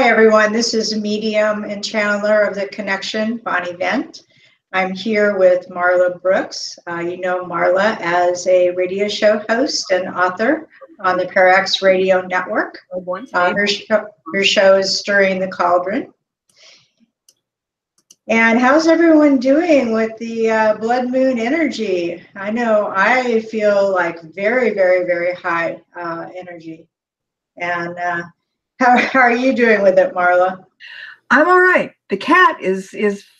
everyone. This is medium and channeler of the connection, Bonnie Vent. I'm here with Marla Brooks. You know Marla as a radio show host and author on the Parax Radio Network. Her show is Stirring the Cauldron. And how's everyone doing with the blood moon energy? I know I feel like very, very, very high energy. And how are you doing with it, Marla? I'm all right. The cat is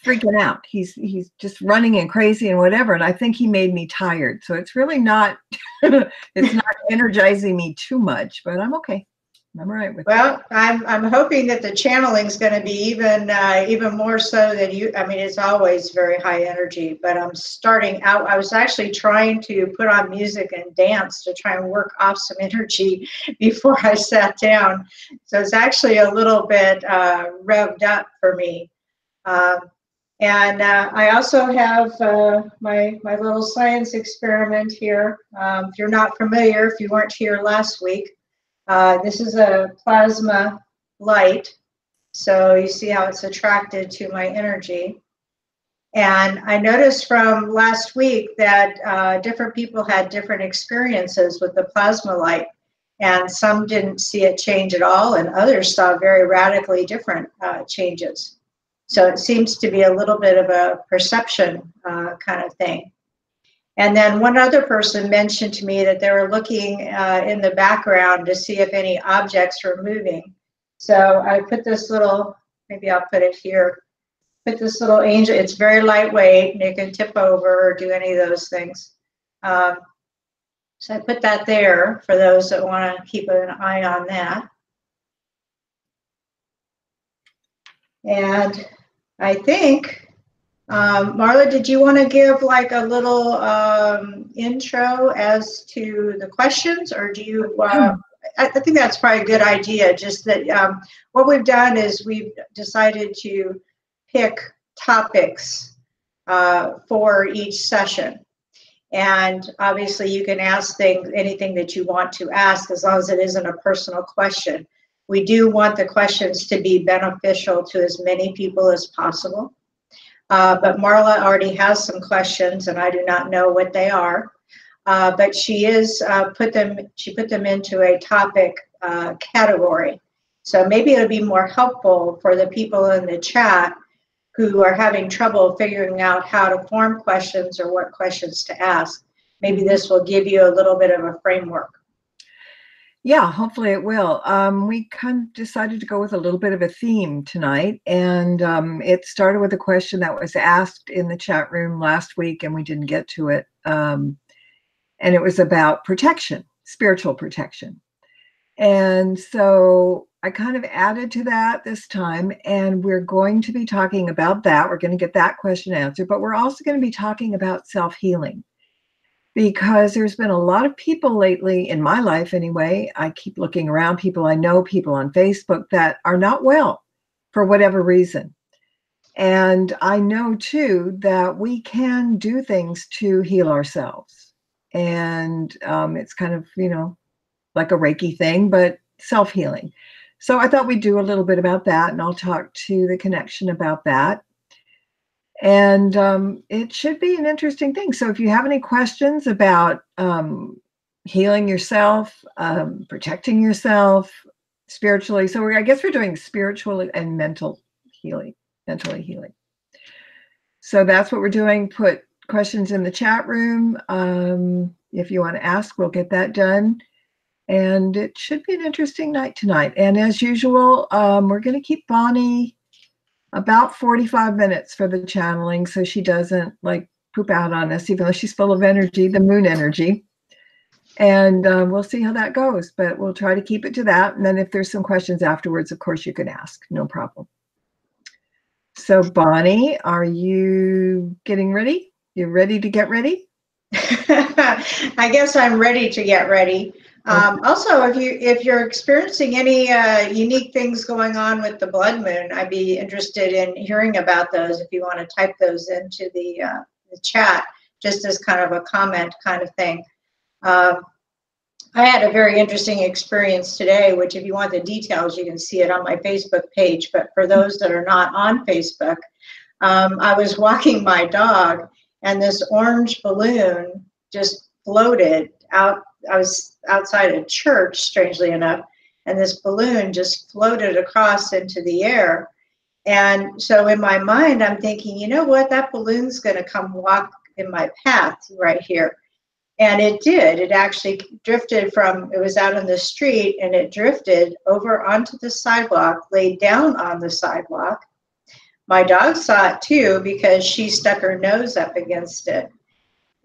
freaking out. He's just running and crazy and whatever. And I think he made me tired. So it's really not, it's not energizing me too much, but I'm okay. I'm all right with it. Well, I'm hoping that the channeling is going to be even more so than you. I mean, it's always very high energy, but I'm starting out. I was actually trying to put on music and dance to try and work off some energy before I sat down. So it's actually a little bit revved up for me. And I also have my little science experiment here. If you're not familiar, if you weren't here last week, this is a plasma light. So you see how it's attracted to my energy. And I noticed from last week that different people had different experiences with the plasma light. And some didn't see it change at all, and others saw very radically different changes. So it seems to be a little bit of a perception kind of thing. And then one other person mentioned to me that they were looking in the background to see if any objects were moving. So I put this little, maybe I'll put it here, put this little angel, it's very lightweight and it can tip over or do any of those things. So I put that there for those that want to keep an eye on that. And I think, Marla, did you want to give like a little intro as to the questions, or do you, I think that's probably a good idea, just that what we've done is we've decided to pick topics for each session. And obviously you can ask anything that you want to ask, as long as it isn't a personal question. We do want the questions to be beneficial to as many people as possible. But Marla already has some questions, and I do not know what they are. But she put them into a topic category. So maybe it'll be more helpful for the people in the chat who are having trouble figuring out how to form questions or what questions to ask. Maybe this will give you a little bit of a framework. Yeah, hopefully it will. We kind of decided to go with a little bit of a theme tonight, and it started with a question that was asked in the chat room last week, and we didn't get to it. And it was about protection, spiritual protection. And so I kind of added to that this time, and we're going to be talking about that. We're going to get that question answered, but we're also going to be talking about self-healing. Because there's been a lot of people lately, in my life anyway, I keep looking around, people I know, people on Facebook that are not well for whatever reason. And I know too that we can do things to heal ourselves. And it's kind of, like a Reiki thing, but self-healing. So I thought we'd do a little bit about that, and I'll talk to the connection about that. And it should be an interesting thing. So if you have any questions about healing yourself, protecting yourself spiritually. So I guess we're doing spiritual and mentally healing. So that's what we're doing. Put questions in the chat room. If you want to ask, we'll get that done. And it should be an interesting night tonight. And as usual, we're going to keep Bonnie about 45 minutes for the channeling, so she doesn't like poop out on us, even though she's full of energy, the moon energy. And we'll see how that goes, but we'll try to keep it to that. And then if there's some questions afterwards, of course you can ask, no problem. So Bonnie, are you getting ready? You ready to get ready? I guess I'm ready to get ready. Also, if you're experiencing any unique things going on with the blood moon, I'd be interested in hearing about those. If you want to type those into the chat, just as kind of a comment kind of thing. I had a very interesting experience today, which if you want the details, you can see it on my Facebook page. But for those that are not on Facebook, I was walking my dog and this orange balloon just floated out. I was outside a church, strangely enough, and this balloon just floated across into the air. And so in my mind, I'm thinking, you know what, that balloon's going to come walk in my path right here. And it did. It actually drifted from, it was out on the street, and it drifted over onto the sidewalk, laid down on the sidewalk. My dog saw it too because she stuck her nose up against it.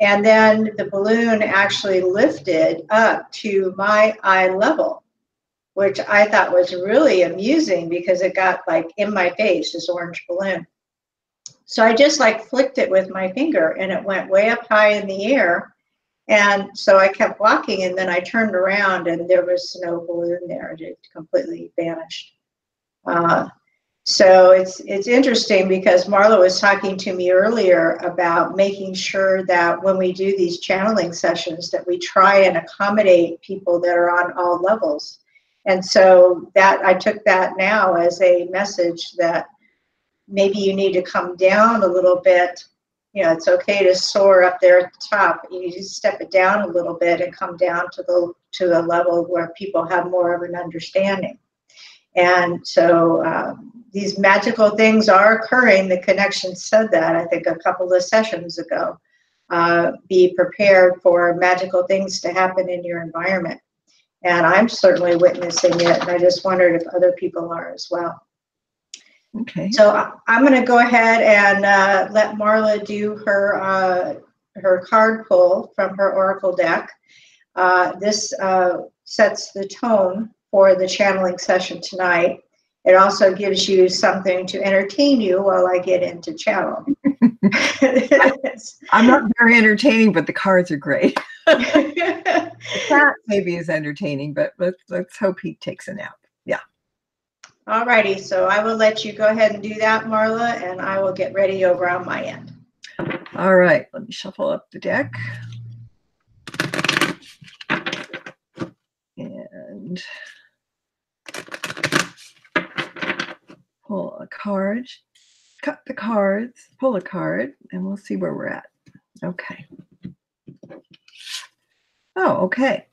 And then the balloon actually lifted up to my eye level, which I thought was really amusing because it got like in my face, this orange balloon. So I just like flicked it with my finger and it went way up high in the air. And so I kept walking, and then I turned around and there was no balloon there. It completely vanished. So it's interesting because Marla was talking to me earlier about making sure that when we do these channeling sessions that we try and accommodate people that are on all levels. And so that I took that now as a message that maybe you need to come down a little bit. You know, it's okay to soar up there at the top. You need to step it down a little bit and come down to the level where people have more of an understanding. And so these magical things are occurring. The connection said that, I think, a couple of sessions ago. Be prepared for magical things to happen in your environment. And I'm certainly witnessing it. And I just wondered if other people are as well. Okay. So I'm going to go ahead and let Marla do her card pull from her oracle deck. This sets the tone for the channeling session tonight. It also gives you something to entertain you while I get into channel. I'm not very entertaining, but the cards are great. The cat maybe is entertaining, but let's hope he takes a nap. Yeah. All righty, so I will let you go ahead and do that, Marla, and I will get ready over on my end. All right, let me shuffle up the deck. And pull a card, cut the cards, pull a card, and we'll see where we're at. Okay. Oh, okay.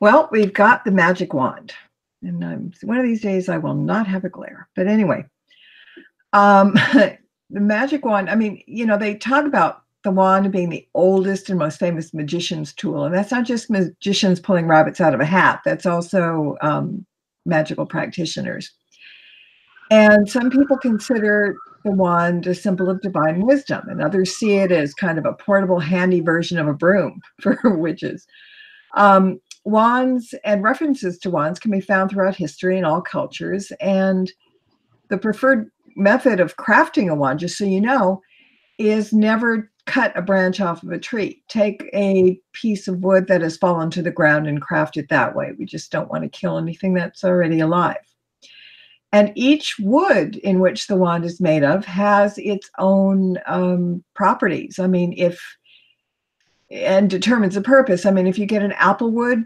Well, we've got the magic wand. And one of these days I will not have a glare. But anyway, the magic wand, I mean, you know, they talk about the wand being the oldest and most famous magician's tool. And that's not just magicians pulling rabbits out of a hat. That's also magical practitioners. And some people consider the wand a symbol of divine wisdom, and others see it as kind of a portable, handy version of a broom for witches. Wands and references to wands can be found throughout history in all cultures. And the preferred method of crafting a wand, just so you know, is never cut a branch off of a tree. Take a piece of wood that has fallen to the ground and craft it that way. We just don't want to kill anything that's already alive. And each wood in which the wand is made of has its own properties. I mean, and determines the purpose. I mean, if you get an applewood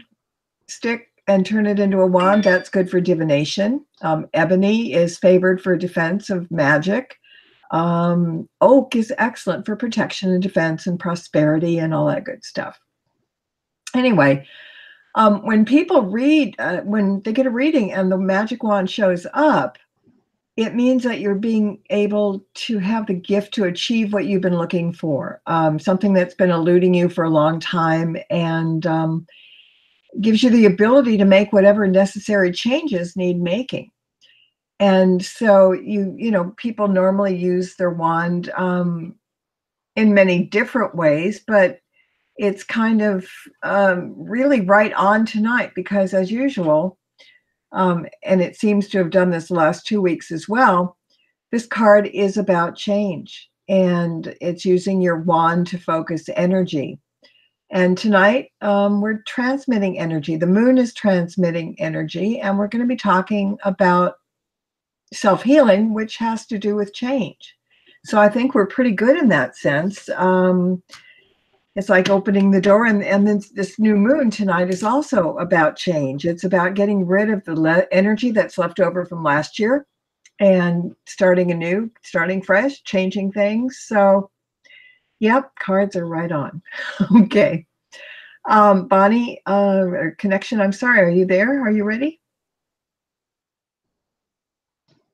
stick and turn it into a wand, that's good for divination. Ebony is favored for defense of magic. Oak is excellent for protection and defense and prosperity and all that good stuff. Anyway, when people read, when they get a reading and the magic wand shows up, it means that you're being able to have the gift to achieve what you've been looking for, something that's been eluding you for a long time, and gives you the ability to make whatever necessary changes need making. And so you know, people normally use their wand in many different ways, but it's kind of really right on tonight because, as usual, and it seems to have done this the last 2 weeks as well, this card is about change, and it's using your wand to focus energy. And tonight, we're transmitting energy. The moon is transmitting energy, and we're going to be talking about self-healing, which has to do with change. So I think we're pretty good in that sense. it's like opening the door, and then this new moon tonight is also about change. It's about getting rid of the energy that's left over from last year and starting anew, starting fresh, changing things. So, yep, cards are right on. Okay. Bonnie, connection, I'm sorry, are you there? Are you ready?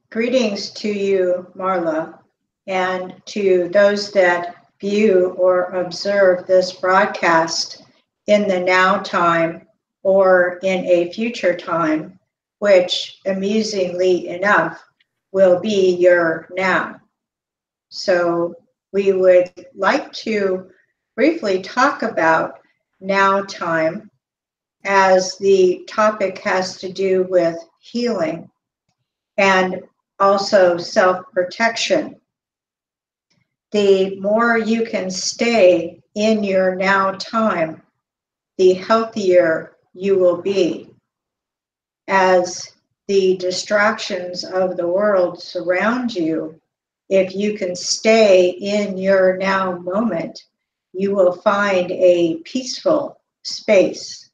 Greetings to you, Marla, and to those that view or observe this broadcast in the now time or in a future time, which amusingly enough will be your now. So we would like to briefly talk about now time, as the topic has to do with healing and also self-protection. The more you can stay in your now time, the healthier you will be, as the distractions of the world surround you. If you can stay in your now moment, you will find a peaceful space.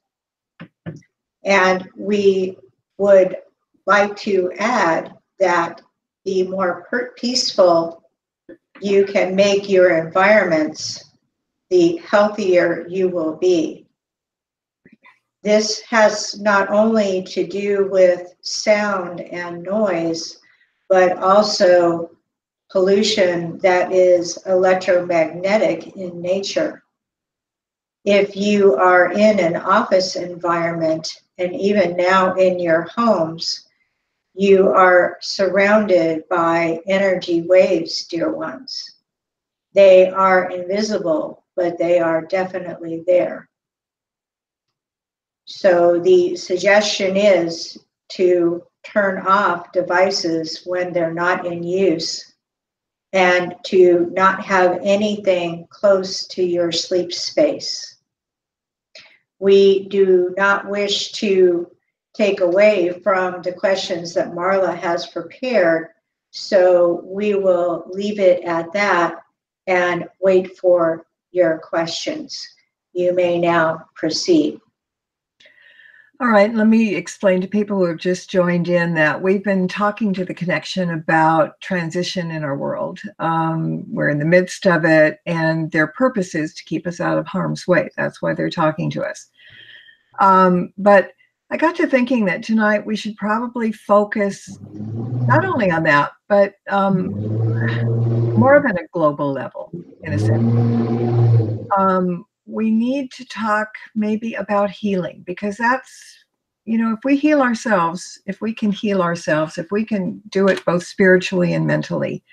And we would like to add that the more peaceful you can make your environments, the healthier you will be. This has not only to do with sound and noise, but also pollution that is electromagnetic in nature. If you are in an office environment, and even now in your homes, you are surrounded by energy waves, dear ones. They are invisible, but they are definitely there. So the suggestion is to turn off devices when they're not in use, and to not have anything close to your sleep space. We do not wish to take away from the questions that Marla has prepared, so we will leave it at that and wait for your questions. You may now proceed. All right, let me explain to people who have just joined in that we've been talking to the connection about transition in our world. We're in the midst of it, and their purpose is to keep us out of harm's way. That's why they're talking to us. But I got to thinking that tonight we should probably focus not only on that, but more than a global level, in a sense. We need to talk maybe about healing, because that's, if we heal ourselves, if we can heal ourselves, if we can do it both spiritually and mentally,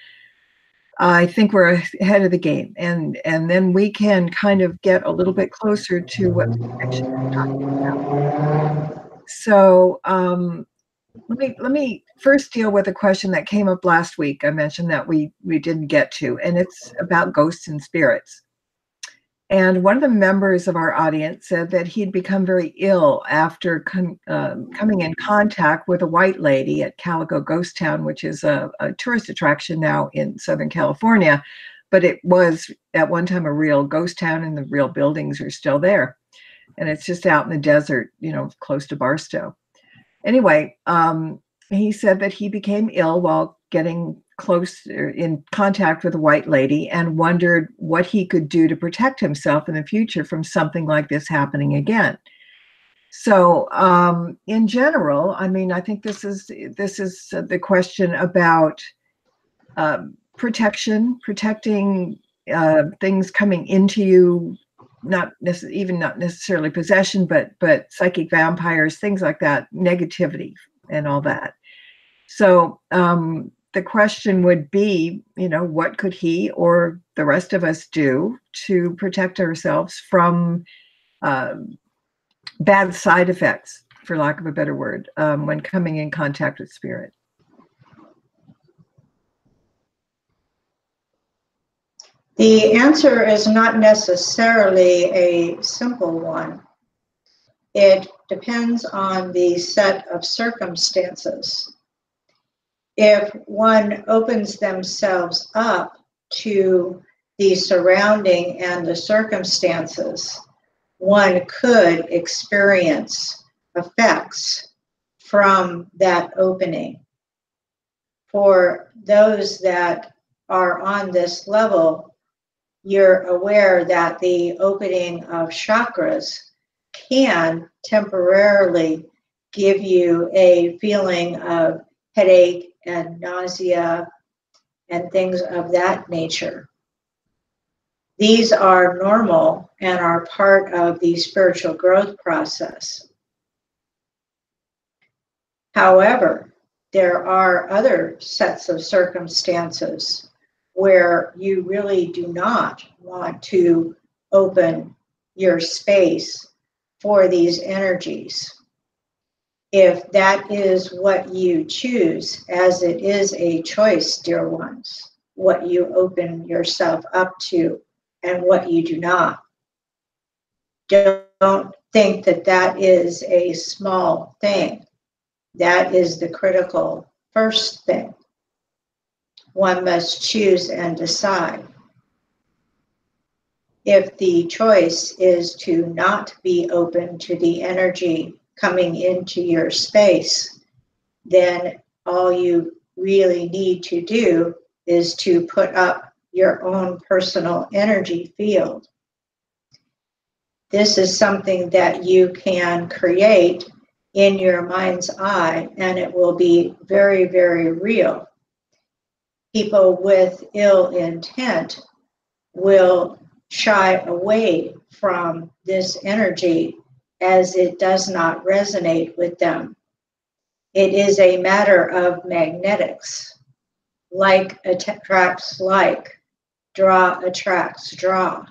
I think we're ahead of the game. And then we can kind of get a little bit closer to what the connection is talking about. So let me first deal with a question that came up last week. I mentioned that we didn't get to, and it's about ghosts and spirits. And one of the members of our audience said that he'd become very ill after coming in contact with a white lady at Calico Ghost Town, which is a tourist attraction now in Southern California. But it was at one time a real ghost town, and the real buildings are still there. And it's just out in the desert, close to Barstow. Anyway, he said that he became ill while getting close in contact with a white lady, and wondered what he could do to protect himself in the future from something like this happening again. So in general, I mean, I think this is the question about protecting things coming into you, not necessarily possession, but psychic vampires, things like that, negativity and all that. So the question would be, what could he or the rest of us do to protect ourselves from bad side effects, for lack of a better word, when coming in contact with spirit? The answer is not necessarily a simple one. It depends on the set of circumstances. If one opens themselves up to the surrounding and the circumstances, one could experience effects from that opening. For those that are on this level, you're aware that the opening of chakras can temporarily give you a feeling of headache and nausea and things of that nature. These are normal and are part of the spiritual growth process. However, there are other sets of circumstances where you really do not want to open your space for these energies. If that is what you choose, as it is a choice, dear ones, what you open yourself up to and what you do not. Don't think that that is a small thing. That is the critical first thing. One must choose and decide. If the choice is to not be open to the energy coming into your space, then all you really need to do is to put up your own personal energy field. This is something that you can create in your mind's eye, and it will be very, very real. People with ill intent will shy away from this energy as it does not resonate with them. It is a matter of magnetics. Like attracts like, draw attracts draw.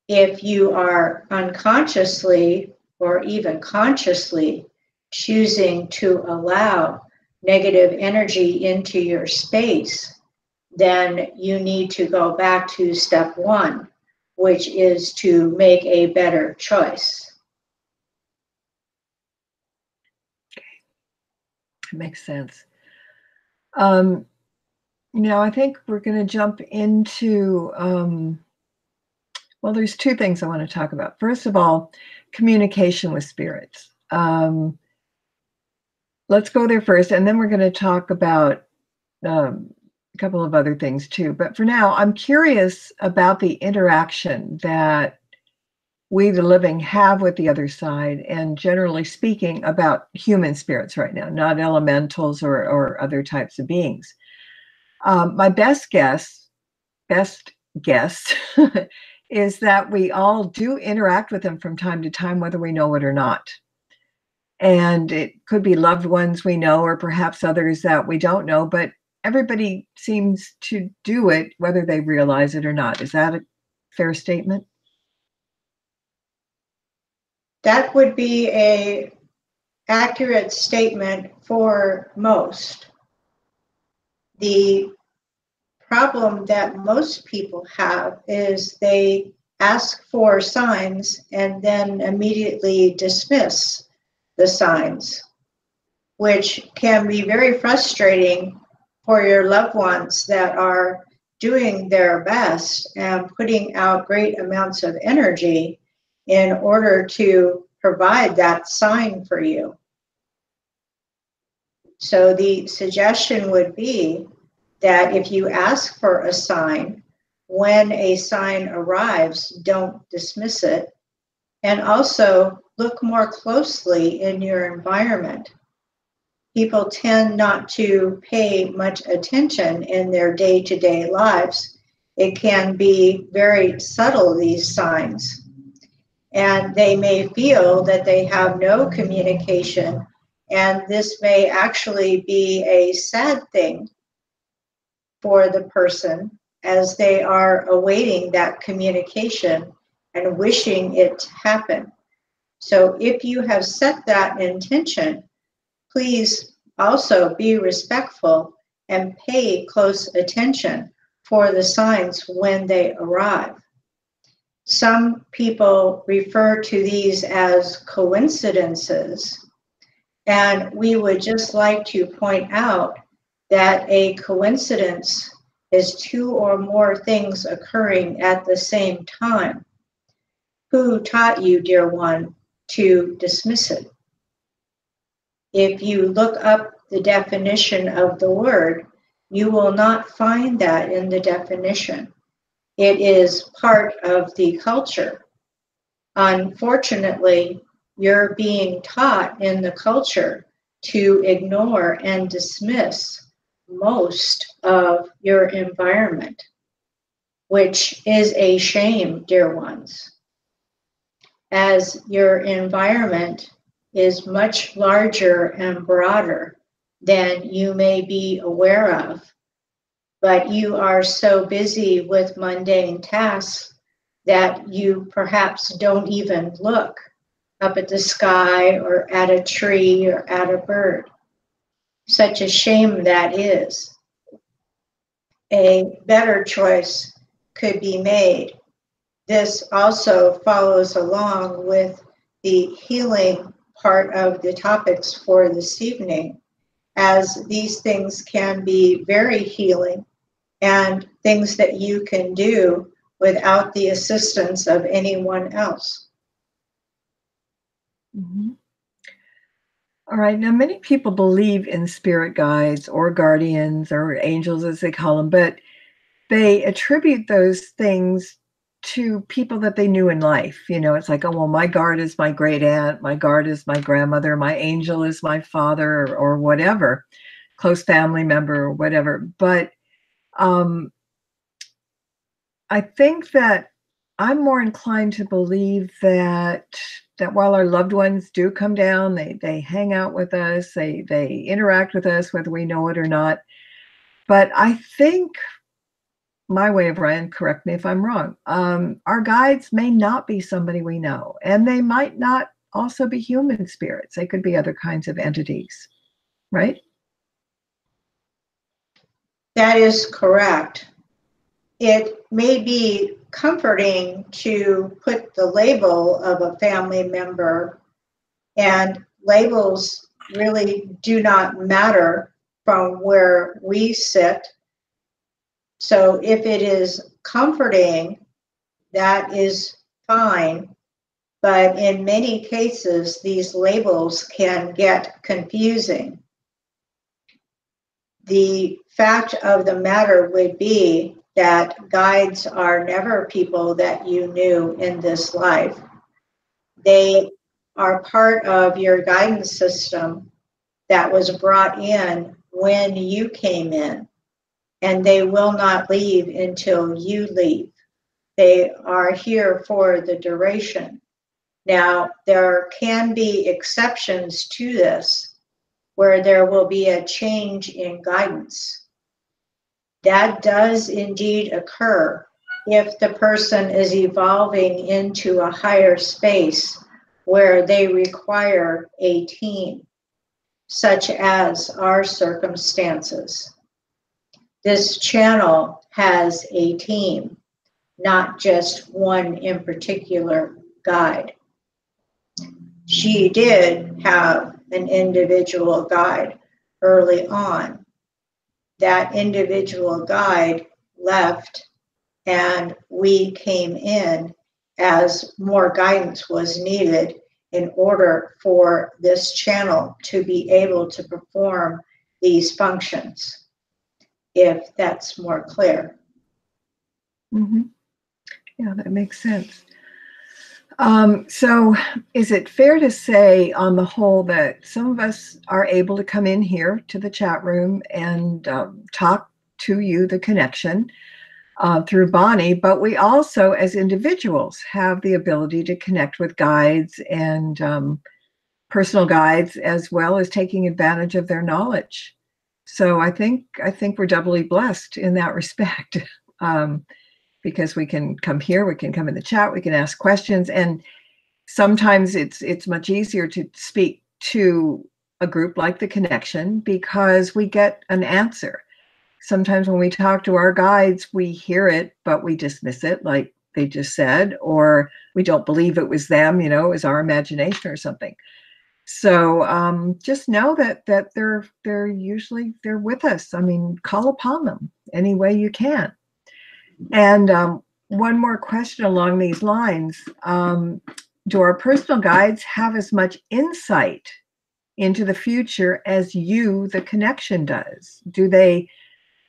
If you are unconsciously or even consciously choosing to allow negative energy into your space, then you need to go back to step one, which is to make a better choice. That makes sense. I think we're going to jump into, well, there's two things I want to talk about. First of all, communication with spirits. Let's go there first, and then we're going to talk about a couple of other things too. But for now, I'm curious about the interaction that we, the living, have with the other side, and generally speaking, about human spirits right now, not elementals or other types of beings. My best guess is that we all do interact with them from time to time, whether we know it or not. And it could be loved ones we know, or perhaps others that we don't know, but everybody seems to do it, whether they realize it or not. Is that a fair statement? That would be an accurate statement for most. The problem that most people have is they ask for signs and then immediately dismiss the signs, which can be very frustrating for your loved ones that are doing their best and putting out great amounts of energy in order to provide that sign for you. So the suggestion would be that if you ask for a sign, when a sign arrives, don't dismiss it. And also look more closely in your environment. People tend not to pay much attention in their day-to-day lives. It can be very subtle, these signs. And they may feel that they have no communication, and this may actually be a sad thing for the person as they are awaiting that communication and wishing it to happen. So if you have set that intention, please also be respectful and pay close attention for the signs when they arrive. Some people refer to these as coincidences, and we would just like to point out that a coincidence is two or more things occurring at the same time. Who taught you, dear one, to dismiss it? If you look up the definition of the word, you will not find that in the definition. It is part of the culture. Unfortunately, you're being taught in the culture to ignore and dismiss most of your environment, which is a shame, dear ones, as your environment is much larger and broader than you may be aware of. But you are so busy with mundane tasks that you perhaps don't even look up at the sky or at a tree or at a bird. Such a shame that is. A better choice could be made. This also follows along with the healing part of the topics for this evening, as these things can be very healing and things that you can do without the assistance of anyone else. Mm-hmm. All right. Now, many people believe in spirit guides or guardians or angels, as they call them, but they attribute those things to people that they knew in life. You know, it's like, oh, well, my guard is my great aunt, my guard is my grandmother, my angel is my father, or whatever, close family member or whatever. But I think that I'm more inclined to believe that while our loved ones do come down, they hang out with us, they interact with us, whether we know it or not. But I think my way of Ryan, correct me if I'm wrong, our guides may not be somebody we know, and they might not also be human spirits. They could be other kinds of entities, right? That is correct. It may be comforting to put the label of a family member, and labels really do not matter from where we sit. So if it is comforting, that is fine. But in many cases, these labels can get confusing. The fact of the matter would be that guides are never people that you knew in this life. They are part of your guidance system that was brought in when you came in, and they will not leave until you leave. They are here for the duration. Now, there can be exceptions to this where there will be a change in guidance. That does indeed occur if the person is evolving into a higher space where they require a team, such as our circumstances. This channel has a team, not just one in particular guide. She did have an individual guide early on. That individual guide left, and we came in as more guidance was needed in order for this channel to be able to perform these functions, if that's more clear. Mm-hmm. Yeah, that makes sense. So is it fair to say on the whole that some of us are able to come in here to the chat room and talk to you, the connection, through Bonnie, but we also as individuals have the ability to connect with guides and personal guides, as well as taking advantage of their knowledge. So I think we're doubly blessed in that respect. Because we can come here, we can come in the chat, we can ask questions, and sometimes it's much easier to speak to a group like the Connection because we get an answer. Sometimes when we talk to our guides, we hear it, but we dismiss it, like they just said, or we don't believe it was them, you know, it was our imagination or something. So just know that they're usually they're with us. I mean, call upon them any way you can. And one more question along these lines: do our personal guides have as much insight into the future as you, the connection, does? Do they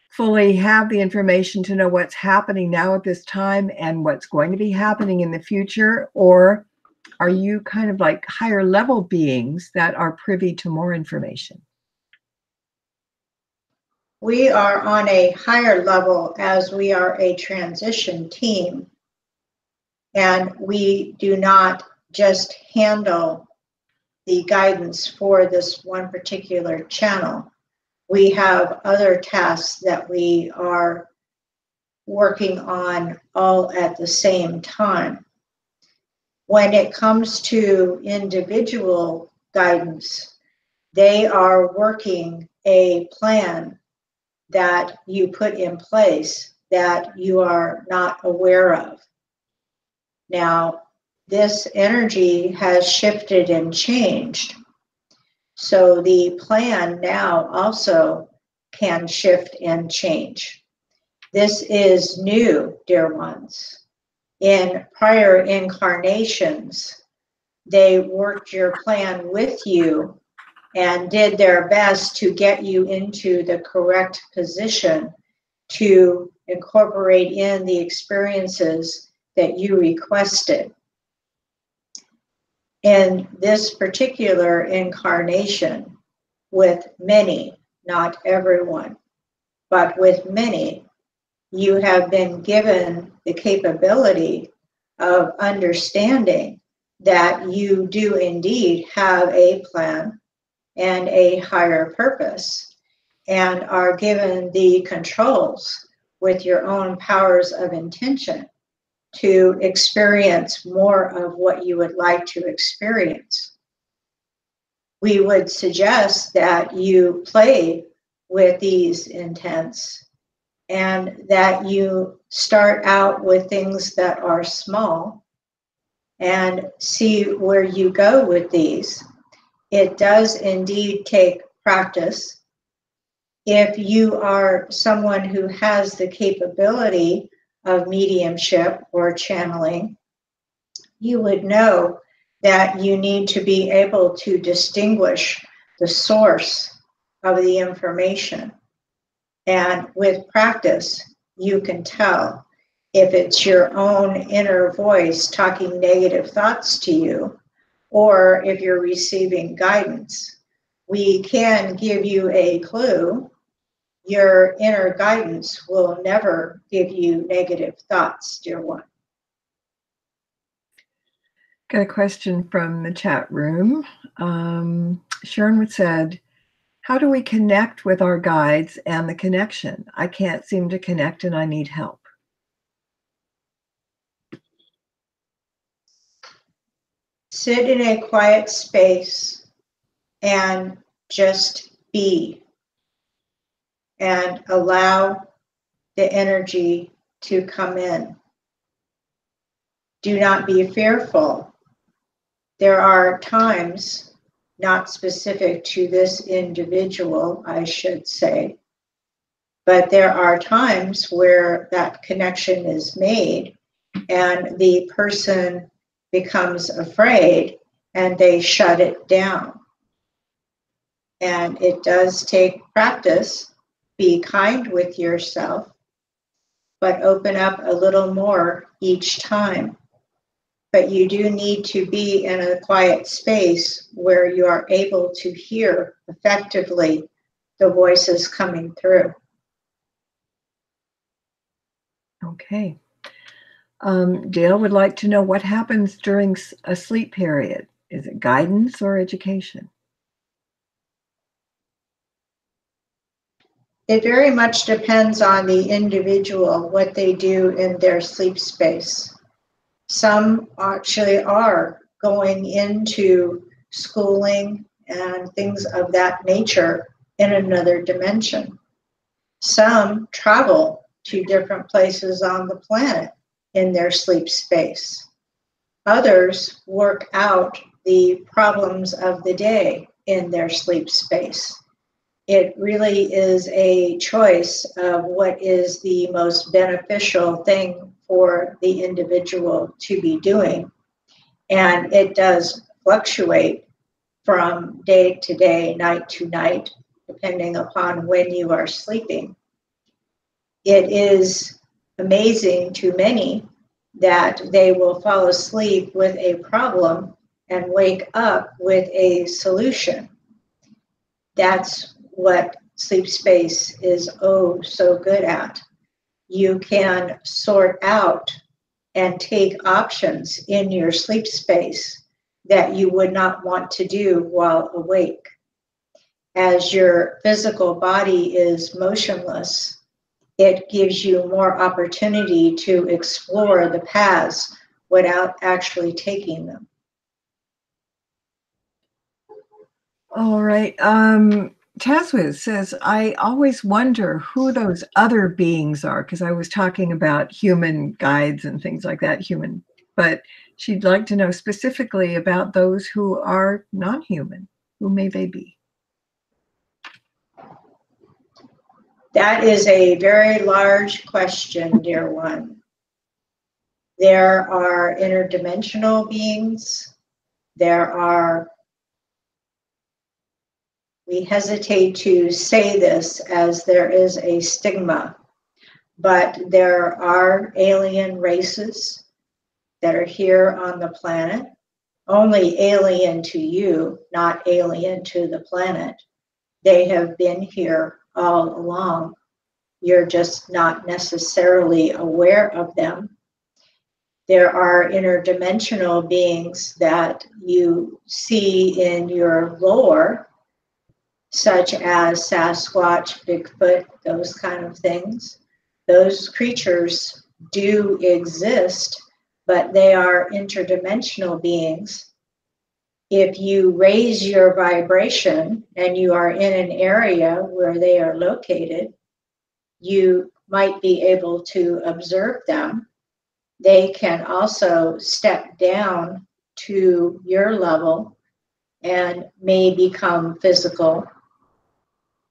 fully have the information to know what's happening now at this time and what's going to be happening in the future? Or are you kind of like higher level beings that are privy to more information? We are on a higher level as we are a transition team, and we do not just handle the guidance for this one particular channel. We have other tasks that we are working on all at the same time. When it comes to individual guidance, they are working a plan that you put in place that you are not aware of. Now, this energy has shifted and changed. So the plan now also can shift and change. This is new, dear ones. In prior incarnations, they worked your plan with you and did their best to get you into the correct position to incorporate in the experiences that you requested. In this particular incarnation, with many, not everyone, but with many, you have been given the capability of understanding that you do indeed have a plan and a higher purpose, and are given the controls with your own powers of intention to experience more of what you would like to experience. We would suggest that you play with these intents and that you start out with things that are small and see where you go with these. It does indeed take practice. If you are someone who has the capability of mediumship or channeling, you would know that you need to be able to distinguish the source of the information. And with practice, you can tell if it's your own inner voice talking negative thoughts to you, or if you're receiving guidance. We can give you a clue. Your inner guidance will never give you negative thoughts, dear one. Got a question from the chat room. Sharon said, how do we connect with our guides and the connection? I can't seem to connect and I need help. Sit in a quiet space and just be, and allow the energy to come in. Do not be fearful. There are times, not specific to this individual, I should say, but there are times where that connection is made and the person becomes afraid and they shut it down. And it does take practice. Be kind with yourself, but open up a little more each time. But you do need to be in a quiet space where you are able to hear effectively the voices coming through. Okay. Dale would like to know what happens during a sleep period. Is it guidance or education? It very much depends on the individual, what they do in their sleep space. Some actually are going into schooling and things of that nature in another dimension. Some travel to different places on the planet in their sleep space. Others work out the problems of the day in their sleep space. It really is a choice of what is the most beneficial thing for the individual to be doing. And it does fluctuate from day to day, night to night, depending upon when you are sleeping. It is amazing to many that they will fall asleep with a problem and wake up with a solution. That's what sleep space is oh so good at. You can sort out and take options in your sleep space that you would not want to do while awake. As your physical body is motionless, it gives you more opportunity to explore the paths without actually taking them. All right. Tazwiz says, I always wonder who those other beings are, because I was talking about human guides and things like that, but she'd like to know specifically about those who are non-human. Who may they be? That is a very large question, dear one. There are interdimensional beings. We hesitate to say this as there is a stigma, but there are alien races that are here on the planet, only alien to you, not alien to the planet. They have been here all along. You're just not necessarily aware of them. There are interdimensional beings that you see in your lore, such as Sasquatch, Bigfoot, those kind of things. Those creatures do exist, but they are interdimensional beings. If you raise your vibration and you are in an area where they are located, you might be able to observe them. They can also step down to your level and may become physical,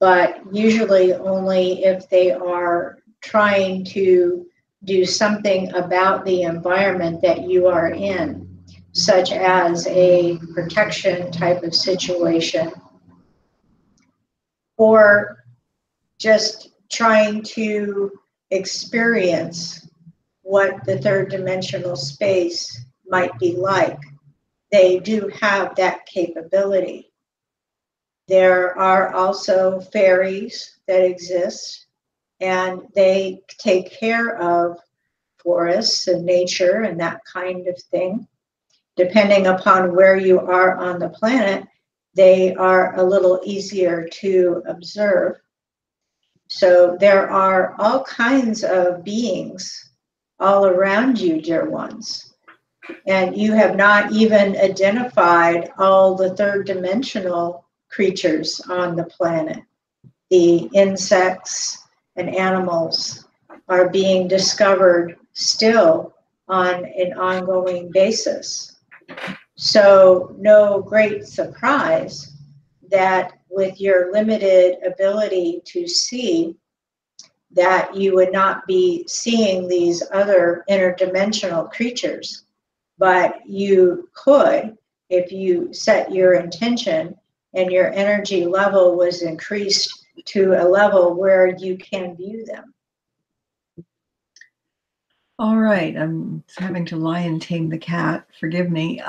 but usually only if they are trying to do something about the environment that you are in, such as a protection type of situation, or just trying to experience what the third dimensional space might be like. They do have that capability. There are also fairies that exist, and they take care of forests and nature and that kind of thing. Depending upon where you are on the planet, they are a little easier to observe. So there are all kinds of beings all around you, dear ones. And you have not even identified all the third dimensional creatures on the planet. The insects and animals are being discovered still on an ongoing basis. So no great surprise that with your limited ability to see, that you would not be seeing these other interdimensional creatures, but you could if you set your intention and your energy level was increased to a level where you can view them. All right, I'm having to lion tame the cat, forgive me.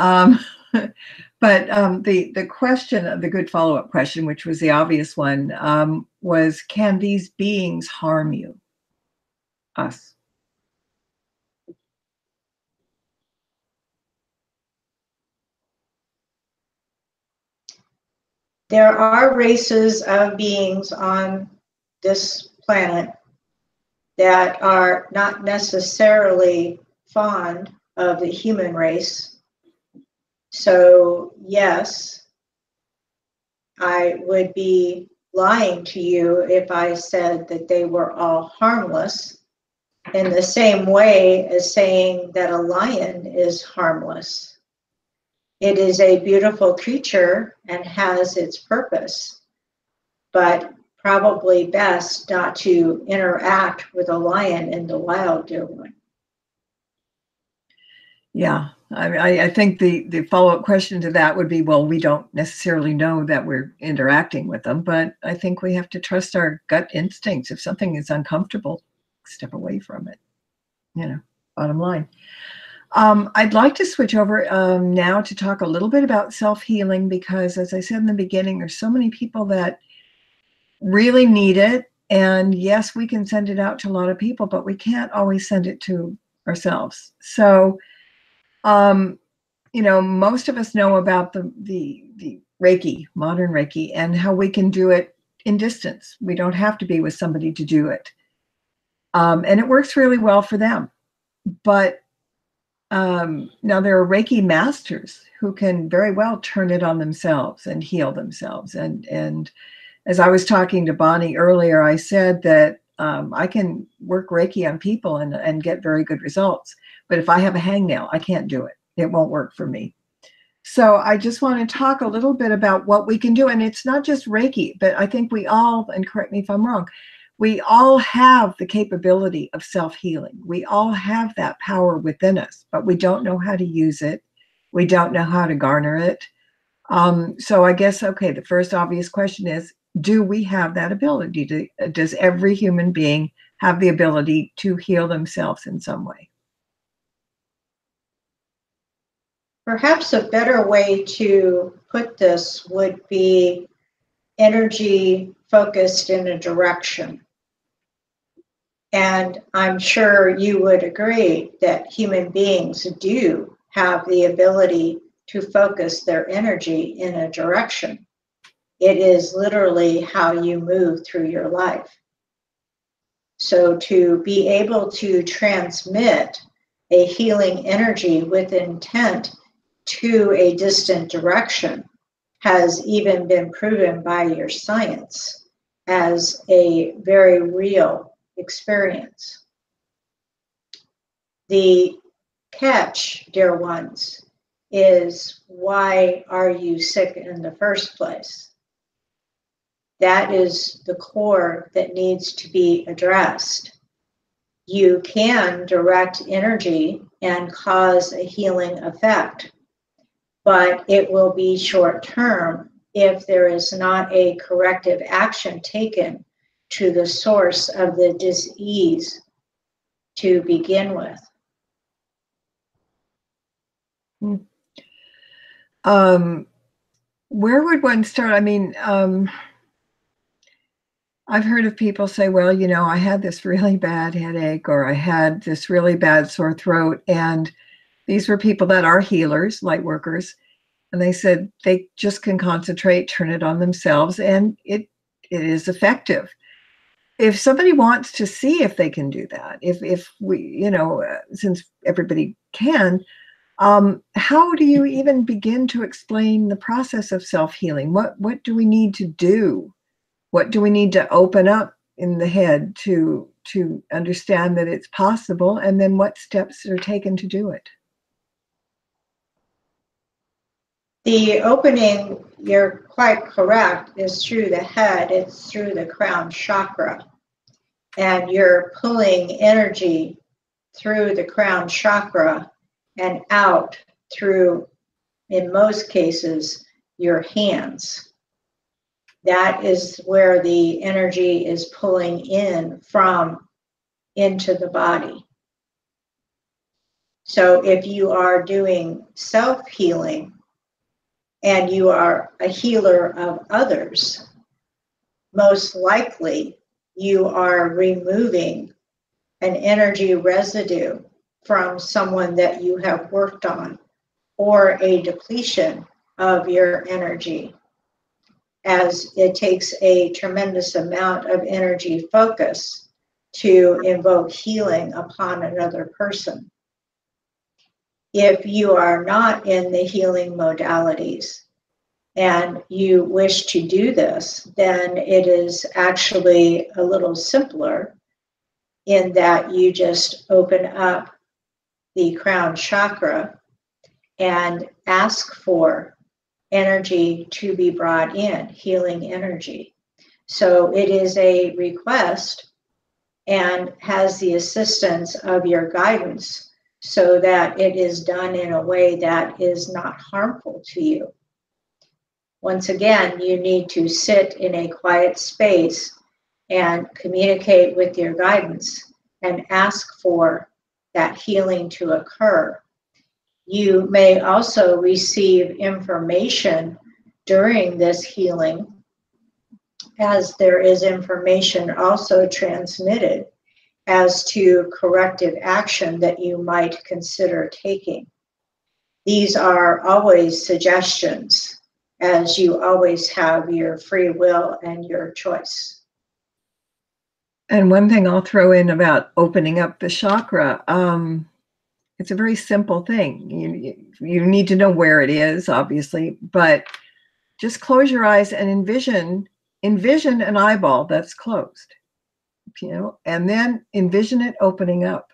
But the question, the good follow-up question, which was the obvious one, was, can these beings harm you? Us. There are races of beings on this planet that are not necessarily fond of the human race. So yes, I would be lying to you if I said that they were all harmless, in the same way as saying that a lion is harmless. It is a beautiful creature and has its purpose, but probably best not to interact with a lion in the wild, dear one. Yeah, I think the follow-up question to that would be, well, we don't necessarily know that we're interacting with them, but I think we have to trust our gut instincts. If something is uncomfortable, step away from it, bottom line. I'd like to switch over now to talk a little bit about self-healing, because as I said in the beginning, there's so many people that really need it. And yes, we can send it out to a lot of people, but we can't always send it to ourselves. So, most of us know about the Reiki, modern Reiki, and how we can do it in distance. We don't have to be with somebody to do it. And it works really well for them. But now there are Reiki masters who can very well turn it on themselves and heal themselves. And as I was talking to Bonnie earlier, I said that I can work Reiki on people and get very good results. But if I have a hangnail, I can't do it. It won't work for me. So I just want to talk a little bit about what we can do. And it's not just Reiki, but I think we all, and correct me if I'm wrong, we all have the capability of self-healing. We all have that power within us, but we don't know how to use it. We don't know how to garner it. So I guess, okay, the first obvious question is, do we have that ability? Does every human being have the ability to heal themselves in some way? Perhaps a better way to put this would be energy focused in a direction. And I'm sure you would agree that human beings do have the ability to focus their energy in a direction. It is literally how you move through your life. So to be able to transmit a healing energy with intent to a distant direction has even been proven by your science as a very real experience. The catch, dear ones, is why are you sick in the first place? That is the core that needs to be addressed. You can direct energy and cause a healing effect, but it will be short term if there is not a corrective action taken to the source of the disease to begin with. Where would one start? I mean, I've heard of people say, well, I had this really bad headache, or I had this really bad sore throat. And these were people that are healers, light workers. And they said they just can concentrate, turn it on themselves, and it is effective. If somebody wants to see if they can do that, if we, since everybody can, how do you even begin to explain the process of self-healing? What do we need to do? What do we need to open up in the head to understand that it's possible? And then what steps are taken to do it? The opening, you're quite correct, is through the head. It's through the crown chakra. And you're pulling energy through the crown chakra and out through, in most cases, your hands. That is where the energy is pulling in from into the body. So if you are doing self-healing and you are a healer of others, most likely you are removing an energy residue from someone that you have worked on, or a depletion of your energy, as it takes a tremendous amount of energy focus to invoke healing upon another person. If you are not in the healing modalities and you wish to do this, then it is actually a little simpler in that you just open up the crown chakra and ask for energy to be brought in, healing energy. So it is a request and has the assistance of your guidance so that it is done in a way that is not harmful to you. Once again, you need to sit in a quiet space and communicate with your guidance and ask for that healing to occur. You may also receive information during this healing, as there is information also transmitted as to corrective action that you might consider taking. These are always suggestions, as you always have your free will and your choice. And one thing I'll throw in about opening up the chakra, it's a very simple thing. You need to know where it is, obviously, but just close your eyes and envision an eyeball that's closed, and then envision it opening up.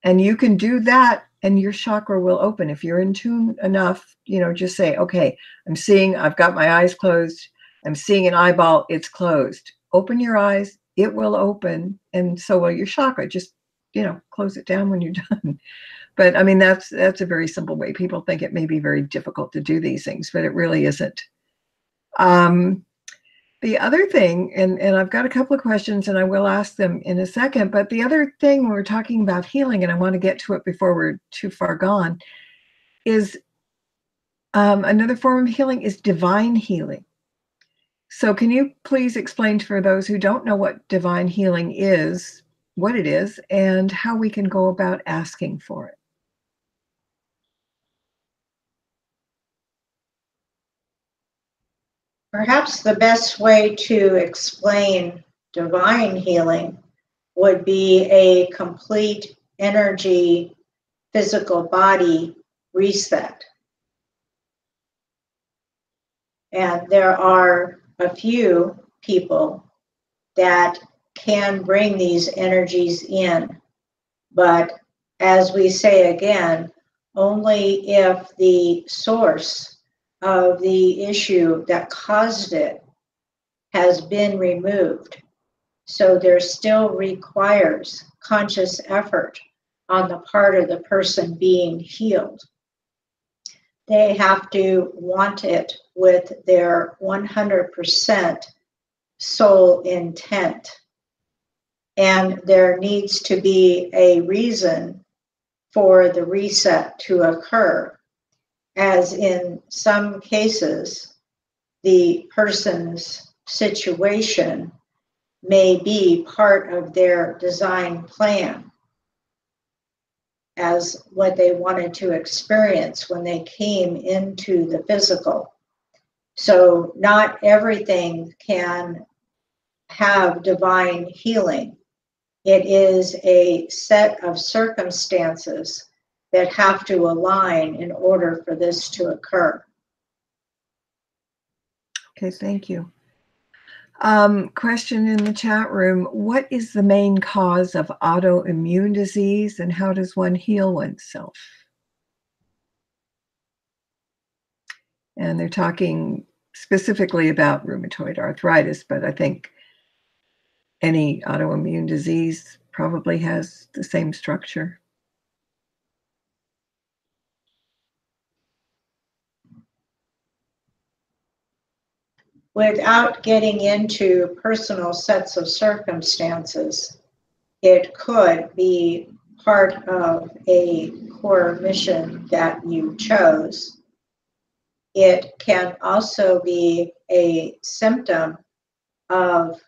And you can do that and your chakra will open. If you're in tune enough, just say, okay, I've got my eyes closed. I'm seeing an eyeball, it's closed. Open your eyes, it will open. And so will your chakra. Just, close it down when you're done. But I mean, that's a very simple way. People think it may be very difficult to do these things, but it really isn't. The other thing, and I've got a couple of questions and I will ask them in a second, but the other thing when we're talking about healing, and I want to get to it before we're too far gone, is another form of healing is divine healing. So can you please explain for those who don't know what divine healing is, what it is, and how we can go about asking for it? Perhaps the best way to explain divine healing would be a complete energy, physical body reset. And there are a few people that can bring these energies in. But as we say again, only if the source of the issue that caused it has been removed. So there still requires conscious effort on the part of the person being healed. They have to want it with their 100% soul intent. And there needs to be a reason for the reset to occur, as in some cases, the person's situation may be part of their design plan as what they wanted to experience when they came into the physical. So not everything can have divine healing. It is a set of circumstances that have to align in order for this to occur. Okay, thank you. Question in the chat room: what is the main cause of autoimmune disease and how does one heal oneself? And they're talking specifically about rheumatoid arthritis, but I think any autoimmune disease probably has the same structure. Without getting into personal sets of circumstances, it could be part of a core mission that you chose. It can also be a symptom of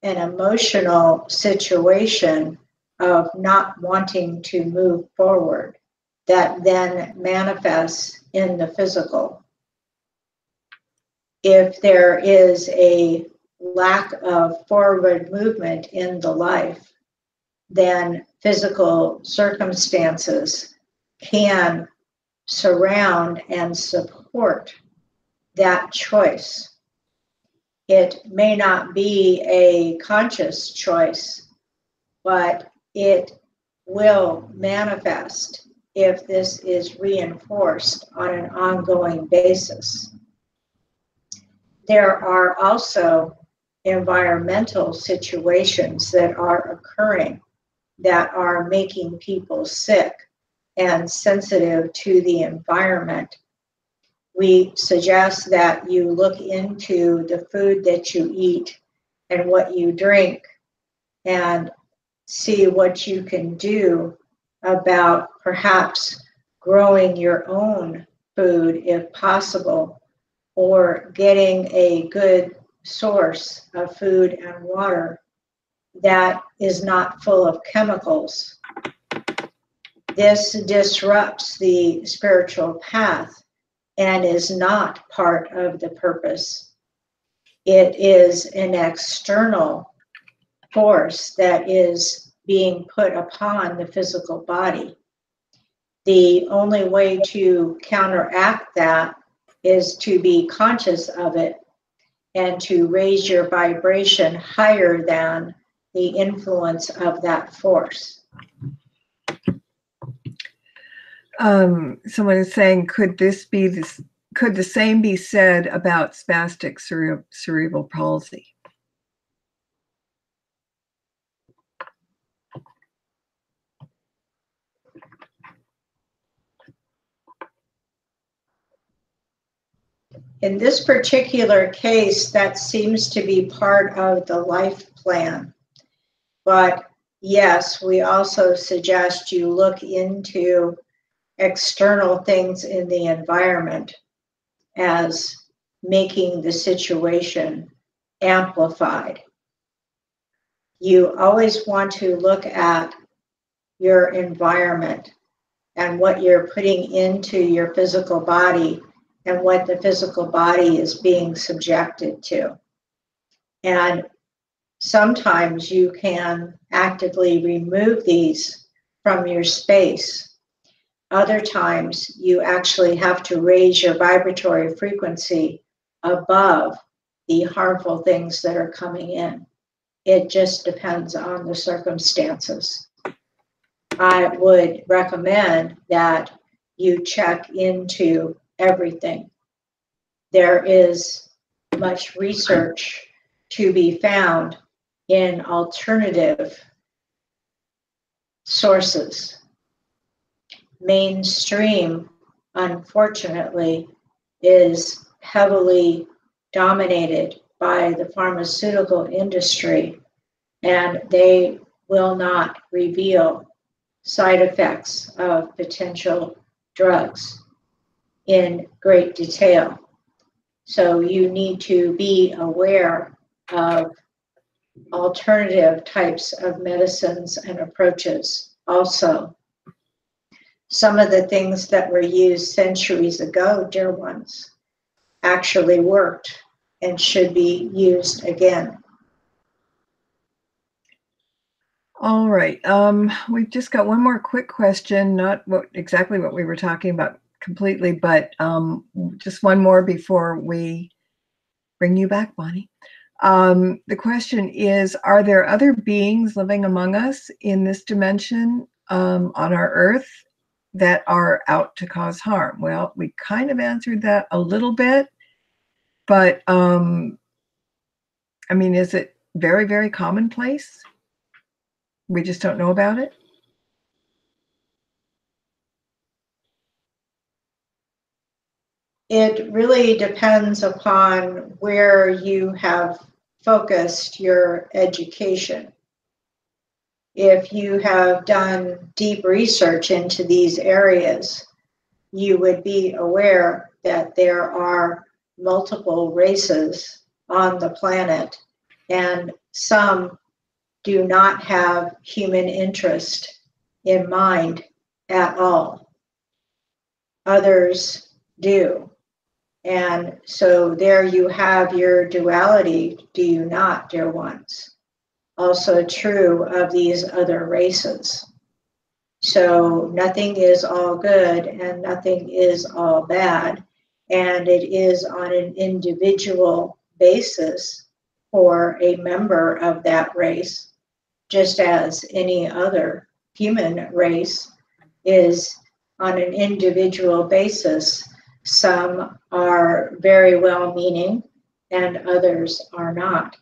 an emotional situation of not wanting to move forward that then manifests in the physical. If there is a lack of forward movement in the life, then physical circumstances can surround and support that choice. It may not be a conscious choice, but it will manifest if this is reinforced on an ongoing basis. There are also environmental situations that are occurring that are making people sick and sensitive to the environment. We suggest that you look into the food that you eat and what you drink and see what you can do about perhaps growing your own food if possible, or getting a good source of food and water that is not full of chemicals. This disrupts the spiritual path and is not part of the purpose. It is an external force that is being put upon the physical body. The only way to counteract that is to be conscious of it and to raise your vibration higher than the influence of that force. Someone is saying, could the same be said about spastic cerebral palsy? In this particular case, that seems to be part of the life plan. But yes, we also suggest you look into external things in the environment as making the situation amplified. You always want to look at your environment and what you're putting into your physical body and what the physical body is being subjected to. And sometimes you can actively remove these from your space. Other times you actually have to raise your vibratory frequency above the harmful things that are coming in. It just depends on the circumstances. I would recommend that you check into everything. There is much research to be found in alternative sources. Mainstream, unfortunately, is heavily dominated by the pharmaceutical industry, and they will not reveal side effects of potential drugs in great detail. So you need to be aware of alternative types of medicines and approaches also. Some of the things that were used centuries ago, dear ones, actually worked and should be used again. All right. We've just got one more quick question, not exactly what we were talking about completely, but just one more before we bring you back, Bonnie. The question is, are there other beings living among us in this dimension on our Earth that are out to cause harm? Well, we kind of answered that a little bit, but I mean, is it very, very commonplace? We just don't know about it? It really depends upon where you have focused your education. If you have done deep research into these areas, you would be aware that there are multiple races on the planet, and some do not have human interest in mind at all. Others do. And so there you have your duality, do you not, dear ones? Also true of these other races. So nothing is all good and nothing is all bad. And it is on an individual basis for a member of that race, just as any other human race is on an individual basis. Some are very well-meaning and others are not.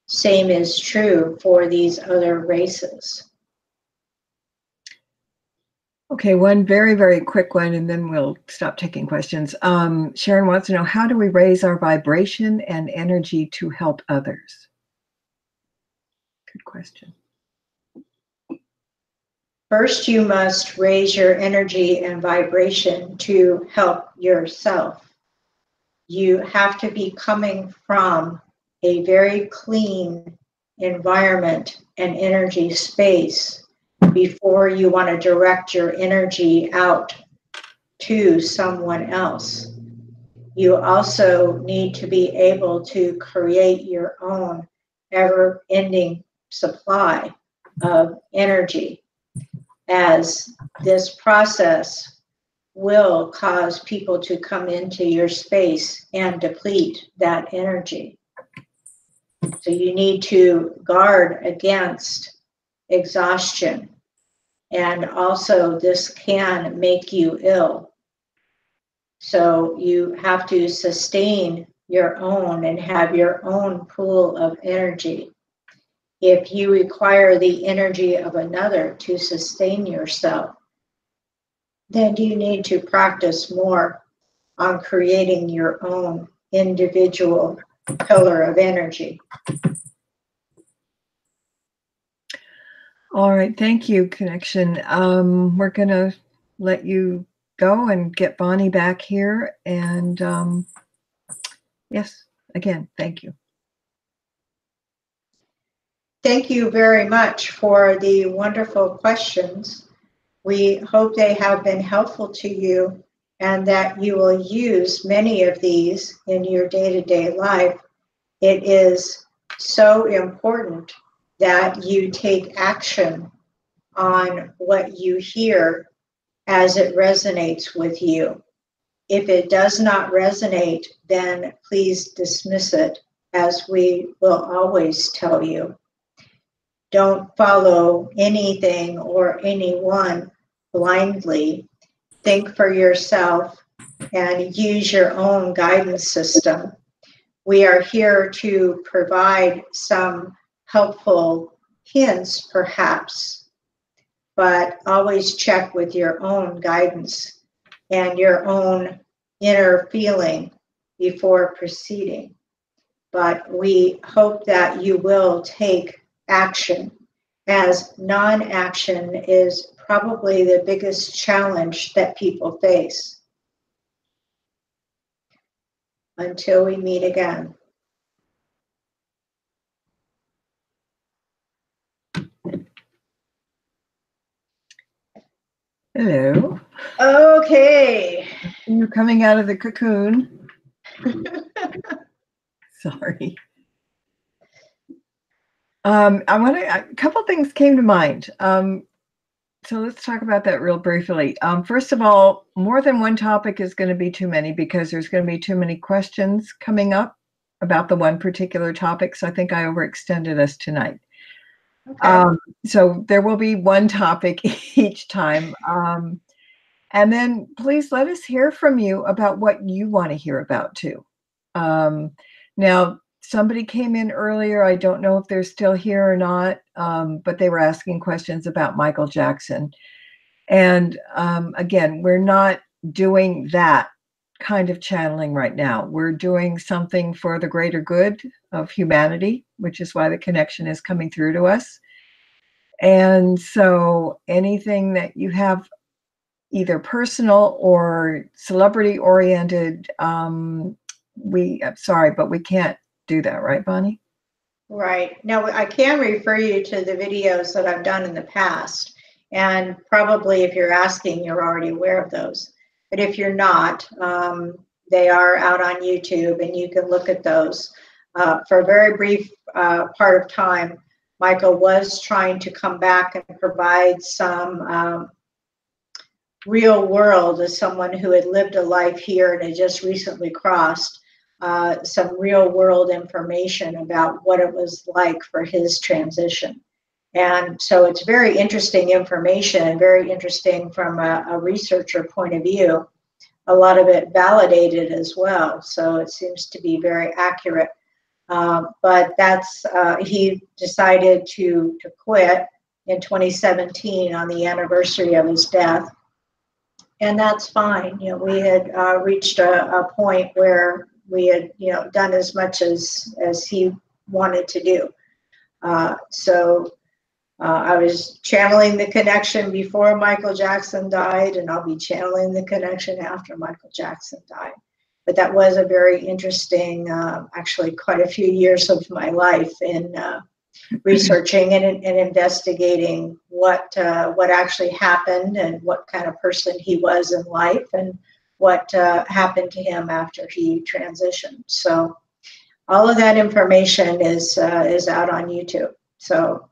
Same is true for these other races. Okay, one very, very quick one, and then we'll stop taking questions. Sharon wants to know, how do we raise our vibration and energy to help others? Good question. First, you must raise your energy and vibration to help yourself. You have to be coming from a very clean environment and energy space before you want to direct your energy out to someone else. You also need to be able to create your own ever-ending supply of energy, as this process will cause people to come into your space and deplete that energy. So you need to guard against exhaustion. And also this can make you ill. So you have to sustain your own and have your own pool of energy. If you require the energy of another to sustain yourself, then you need to practice more on creating your own individual pillar of energy. All right, thank you, Connection. We're going to let you go and get Bonnie back here. And yes, again, thank you. Thank you very much for the wonderful questions. We hope they have been helpful to you and that you will use many of these in your day-to-day life. It is so important that you take action on what you hear as it resonates with you. If it does not resonate, then please dismiss it, as we will always tell you. Don't follow anything or anyone blindly. Think for yourself and use your own guidance system. We are here to provide some helpful hints, perhaps, but always check with your own guidance and your own inner feeling before proceeding. But we hope that you will take action, as non-action is probably the biggest challenge that people face. Until we meet again. Hello. Okay. You're coming out of the cocoon. Sorry. A couple things came to mind. So let's talk about that real briefly. First of all, more than one topic is going to be too many because there's going to be too many questions coming up about the one particular topic. So I think I overextended us tonight. Okay. So there will be one topic each time. And then please let us hear from you about what you want to hear about too. Now, somebody came in earlier. I don't know if they're still here or not, but they were asking questions about Michael Jackson. And again, we're not doing that kind of channeling right now. We're doing something for the greater good of humanity, which is why the connection is coming through to us. And so anything that you have either personal or celebrity oriented, I'm sorry, but we can't do that, right, Bonnie? Right. Now, I can refer you to the videos that I've done in the past. And probably if you're asking, you're already aware of those. But if you're not, they are out on YouTube and you can look at those. For a very brief part of time, Michael was trying to come back and provide some real world, as someone who had lived a life here and had just recently crossed, some real world information about what it was like for his transition. And so it's very interesting information, very interesting from a researcher point of view. A lot of it validated as well. So it seems to be very accurate. But that's he decided to quit in 2017 on the anniversary of his death. And that's fine. You know, we had reached a point where we had, you know, done as much as he wanted to do. So I was channeling the connection before Michael Jackson died, and I'll be channeling the connection after Michael Jackson died. But that was a very interesting, actually quite a few years of my life in researching and investigating what actually happened and what kind of person he was in life and what happened to him after he transitioned. So all of that information is out on YouTube. So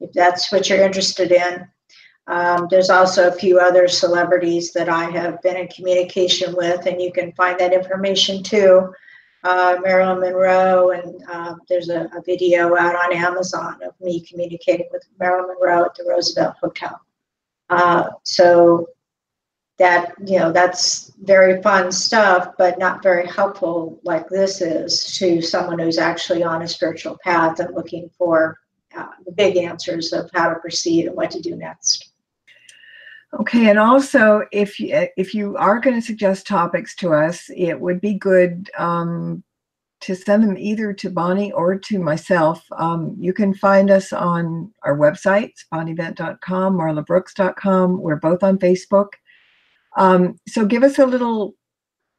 if that's what you're interested in. There's also a few other celebrities that I have been in communication with, and you can find that information too. Marilyn Monroe, and there's a video out on Amazon of me communicating with Marilyn Monroe at the Roosevelt Hotel. So that, you know, that's very fun stuff, but not very helpful like this is to someone who's actually on a spiritual path and looking for the big answers of how to proceed and what to do next. Okay, and also if you are going to suggest topics to us, it would be good to send them either to Bonnie or to myself. You can find us on our websites, bonnievent.com, marlabrooks.com. We're both on Facebook. So give us a little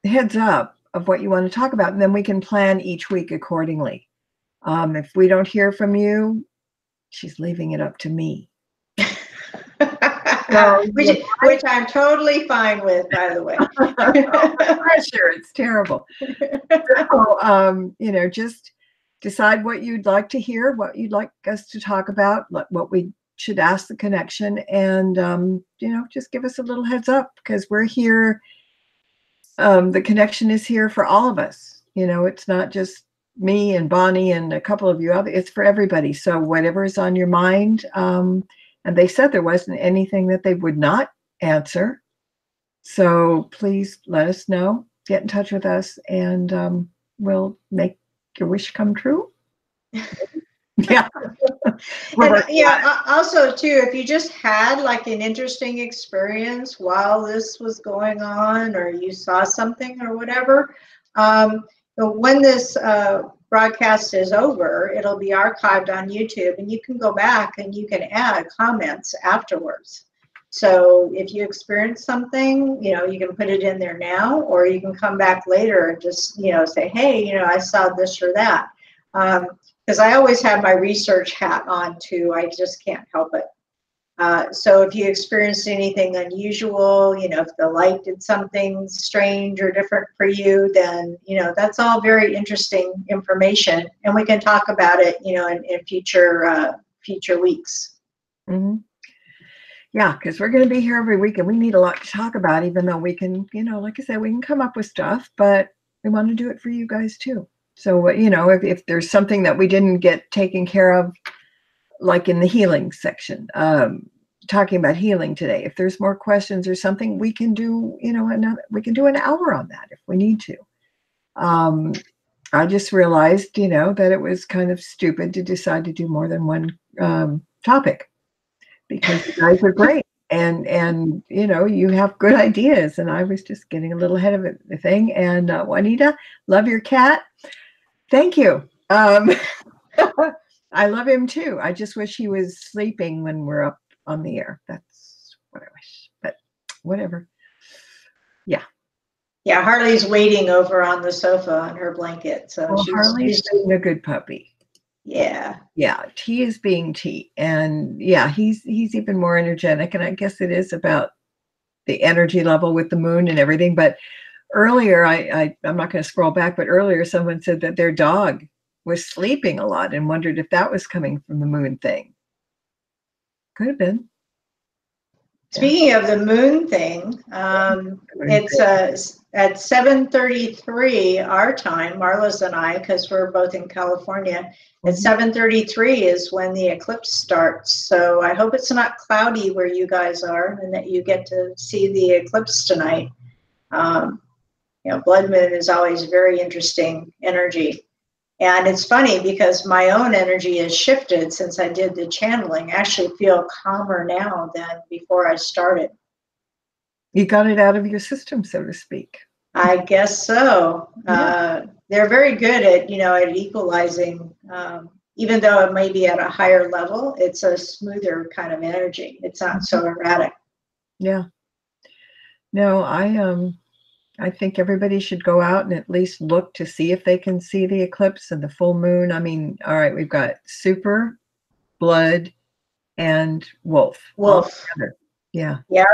heads up of what you want to talk about, and then we can plan each week accordingly. If we don't hear from you, she's leaving it up to me. So, which I'm totally fine with, by the way. Pressure, it's terrible. So, you know, just decide what you'd like to hear, what you'd like us to talk about, what we should ask the connection, and you know, just give us a little heads up, because we're here. The connection is here for all of us. You know, it's not just me and Bonnie and a couple of you others. It's for everybody. So whatever is on your mind. And they said there wasn't anything that they would not answer. So please let us know. Get in touch with us, and we'll make your wish come true. Yeah. And yeah, also too, if you just had like an interesting experience while this was going on, or you saw something or whatever, when this broadcast is over, it'll be archived on YouTube, and you can go back and you can add comments afterwards. So if you experience something, you know, you can put it in there now, or you can come back later and just, you know, say, hey, you know, I saw this or that. Because I always have my research hat on too. I just can't help it. So if you experienced anything unusual, you know, if the light did something strange or different for you, then, you know, that's all very interesting information, and we can talk about it, you know, in future weeks. Mm-hmm. Yeah, because we're going to be here every week, and we need a lot to talk about, even though we can, you know, like I said, we can come up with stuff, but we want to do it for you guys too. So, you know, if there's something that we didn't get taken care of, like in the healing section, talking about healing today, if there's more questions or something, we can do, you know, we can do an hour on that if we need to. I just realized, you know, that it was kind of stupid to decide to do more than one topic, because you guys are great, and you know, you have good ideas, and I was just getting a little ahead of the thing. And Juanita, love your cat. Thank you. I love him too. I just wish he was sleeping when we're up on the air. That's what I wish, but whatever. Yeah. Yeah, Harley's waiting over on the sofa on her blanket. So Harley's being a good puppy. Yeah. Yeah, T is being T. And yeah, he's even more energetic. And I guess it is about the energy level with the moon and everything. But earlier, I'm not going to scroll back, but earlier someone said that their dog was sleeping a lot and wondered if that was coming from the moon thing. Could have been. Speaking of the moon thing, it's at 7:33 our time, Marla's and I, because we're both in California, at 7:33 is when the eclipse starts. So I hope it's not cloudy where you guys are and that you get to see the eclipse tonight. Blood moon is always very interesting energy. And it's funny because my own energy has shifted since I did the channeling. I actually feel calmer now than before I started. You got it out of your system, so to speak. I guess so. Yeah. They're very good at, at equalizing, even though it may be at a higher level, it's a smoother kind of energy. It's not so erratic. Yeah. No, I think everybody should go out and at least look to see if they can see the eclipse and the full moon. I mean, all right, we've got super, blood, and wolf. Wolf. Yeah. Yeah.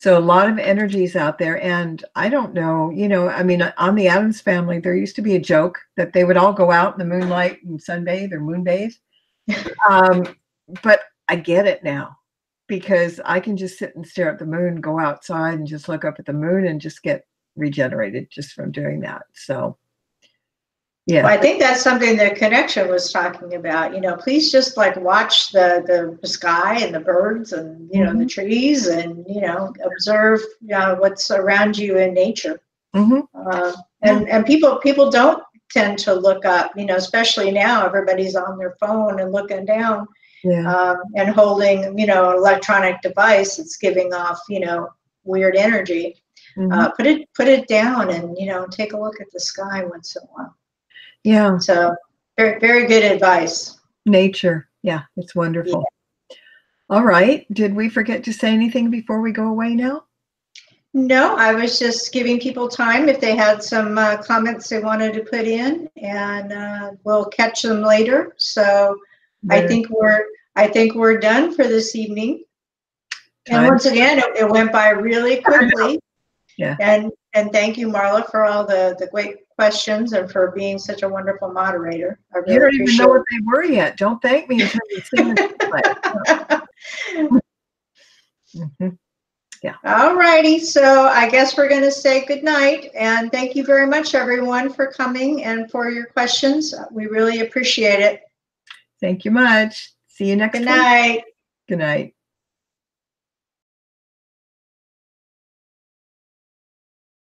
So a lot of energies out there. And I don't know, I mean, on the Addams Family, there used to be a joke that they would all go out in the moonlight and sunbathe or moonbathe. But I get it now because I can just sit and stare at the moon, go outside and just look up at the moon and just get regenerated just from doing that. So yeah, well, I think that's something the connection was talking about. Please just watch the sky and the birds and the trees and observe what's around you in nature. And people don't tend to look up, especially now everybody's on their phone and looking down. And holding an electronic device that's giving off weird energy. Put it down and take a look at the sky once in a while. Yeah. So very, very good advice. Nature. Yeah, it's wonderful. Yeah. All right. Did we forget to say anything before we go away now? No, I was just giving people time if they had some comments they wanted to put in, and we'll catch them later. So I think we're done for this evening. And once again, it went by really quickly. Yeah. And thank you, Marla, for all the great questions and for being such a wonderful moderator. I really you don't even know what they were yet. Don't thank me until you sing the Yeah. All righty. So I guess we're going to say good night. And thank you very much, everyone, for coming and for your questions. We really appreciate it. Thank you much. See you next week. Good night. Good night.